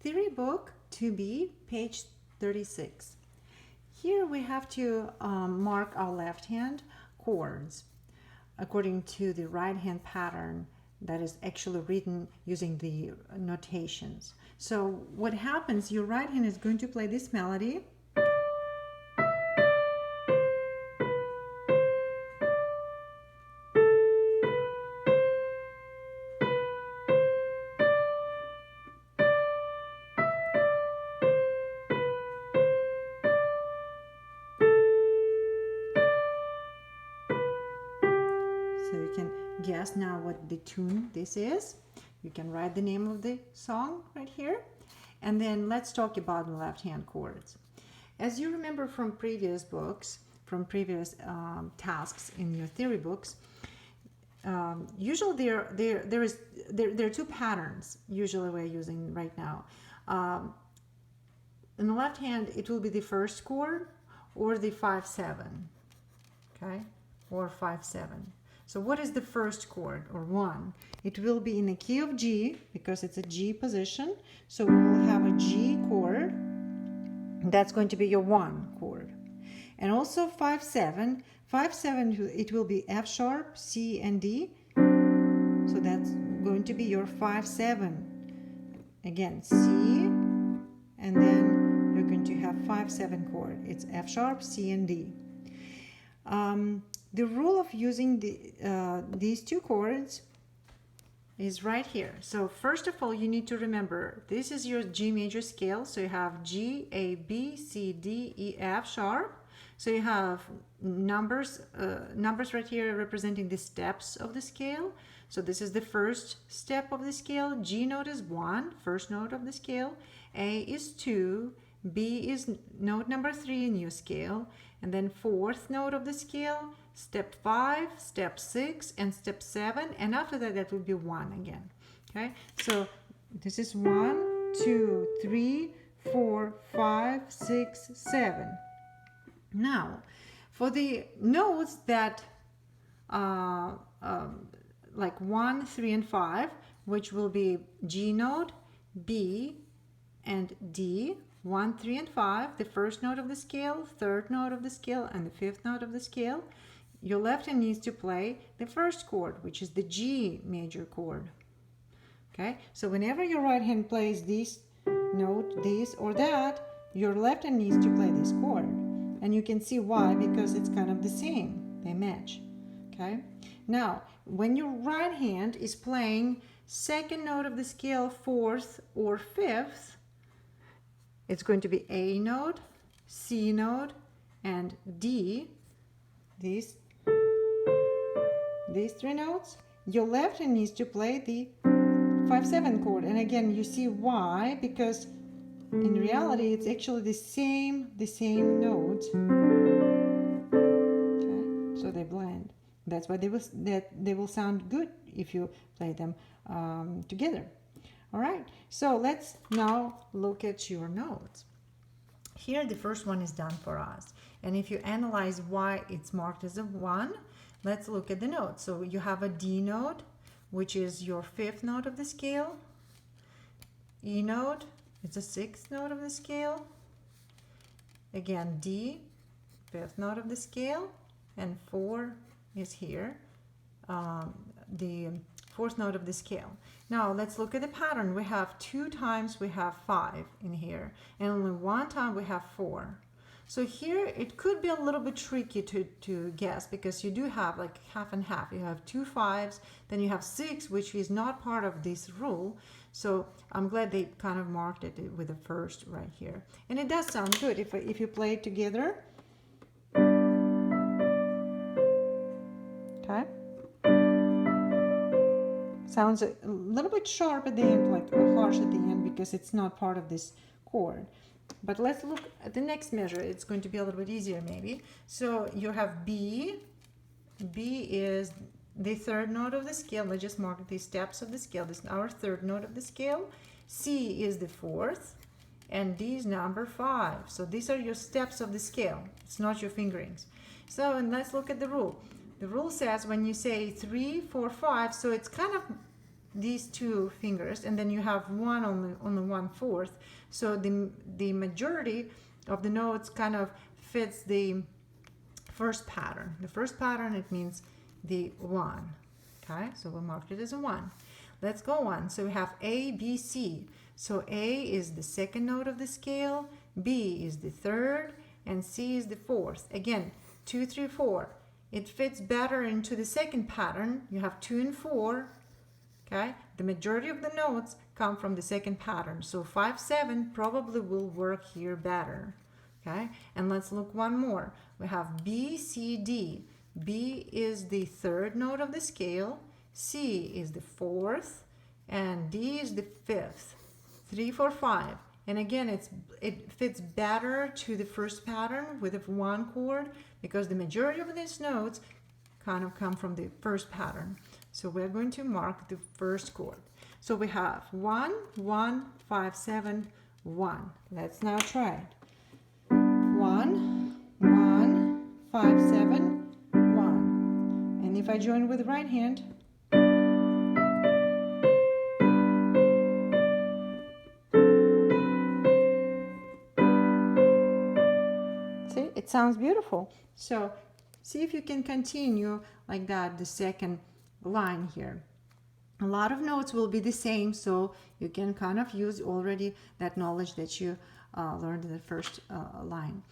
Theory book 2B, page 36. Here we have to mark our left hand chords according to the right hand pattern that is actually written using the notations. So what happens, your right hand is going to play this melody. So you can guess now what the tune this is. You can write the name of the song right here. And then let's talk about the left hand chords. As you remember from previous books, from previous tasks in your theory books, usually there are two patterns usually we're using right now. In the left hand, it will be the first chord or the 5-7, okay, or 5-7. So what is the first chord or 1? It will be in the key of G because it's a G position. So we will have a G chord. That's going to be your 1 chord. And also 5-7. 5-7, it will be F sharp, C, and D. So that's going to be your 5-7. Again, C, and then you're going to have 5-7 chord. It's F sharp, C, and D. The rule of using these two chords is right here. So first of all, you need to remember this is your G major scale. So you have G, A, B, C, D, E, F sharp. So you have numbers right here representing the steps of the scale. So this is the first step of the scale. G note is 1, first note of the scale. A is 2. B is note number 3 in your scale. And then fourth note of the scale, step 5, step 6, and step 7. And after that, that will be 1 again. Okay, so this is 1, 2, 3, 4, 5, 6, 7. Now, for the notes that like 1, 3, and 5, which will be G note, B, and D, 1, 3, and 5, the first note of the scale, third note of the scale, and the fifth note of the scale, your left hand needs to play the first chord, which is the G major chord. Okay, so whenever your right hand plays this note, this or that, your left hand needs to play this chord. And you can see why, because it's kind of the same, they match. Okay, now when your right hand is playing second note of the scale, fourth or fifth, it's going to be A note, C note, and D. These 3 notes. Your left hand needs to play the 5-7 chord. And again, you see why, because in reality, it's actually the same notes. Okay, so they blend. That's why they will sound good if you play them together. All right, so let's now look at your notes. Here, the first one is done for us. And if you analyze why it's marked as a 1, let's look at the notes. So you have a D note, which is your 5th note of the scale. E note, it's a 6th note of the scale. Again, D, 5th note of the scale. And 4 is here, the 4th note of the scale. Now let's look at the pattern. We have 2 times we have 5 in here, and only 1 time we have 4. So here it could be a little bit tricky to guess, because you do have like half and half. You have 2 5s, then you have 6, which is not part of this rule. So I'm glad they kind of marked it with the first right here. And it does sound good if you play it together. Okay. Sounds a little bit sharp at the end, like harsh at the end, because it's not part of this chord. But let's look at the next measure. It's going to be a little bit easier maybe. So you have B. B is the 3rd note of the scale. Let's just mark the steps of the scale. This is our 3rd note of the scale. C is the 4th. And D is number 5. So these are your steps of the scale. It's not your fingerings. So, and let's look at the rule. The rule says when you say 3, 4, 5, so it's kind of these two fingers, and then you have one on the 1/4. So the majority of the notes kind of fits the first pattern. The first pattern, it means the 1. Okay, so we'll mark it as a 1. Let's go on. So we have A, B, C. So A is the second note of the scale, B is the third, and C is the fourth. Again, 2, 3, 4. It fits better into the second pattern. You have 2 and 4. Okay, the majority of the notes come from the second pattern. So 5, 7 probably will work here better. Okay, and let's look one more. We have B, C, D. B is the third note of the scale, C is the fourth, and D is the fifth. 3, 4, 5. And again, it fits better to the first pattern with a 1 chord because the majority of these notes kind of come from the first pattern. So we're going to mark the first chord. So we have 1, 1, 5, 7, 1. Let's now try it. 1, 1, 5, 7, 1. And if I join with the right hand, see, it sounds beautiful. So see if you can continue like that the second line here. A lot of notes will be the same, so you can kind of use already that knowledge that you learned in the first line.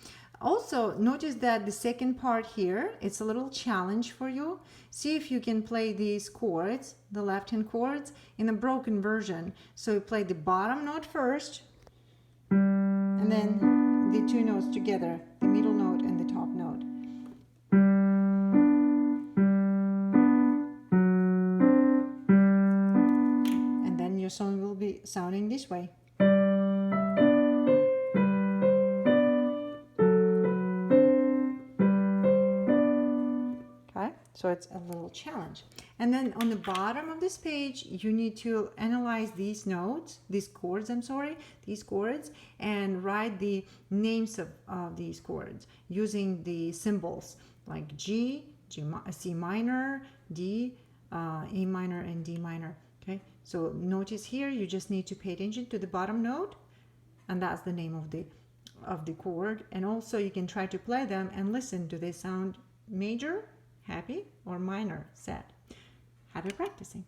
Also, notice that the second part here, it's a little challenge for you. See if you can play these chords, the left-hand chords, in a broken version. So you play the bottom note first, and then the two notes together, the middle note and the top note. And then your song will be sounding this way. So it's a little challenge. And then on the bottom of this page, you need to analyze these notes, these chords, and write the names of these chords using the symbols like G, C minor, D, A minor, and D minor. Okay, so notice here, you just need to pay attention to the bottom note, and that's the name of the chord. And also you can try to play them and listen. Do they sound major, happy, or minor, sad? Happy practicing.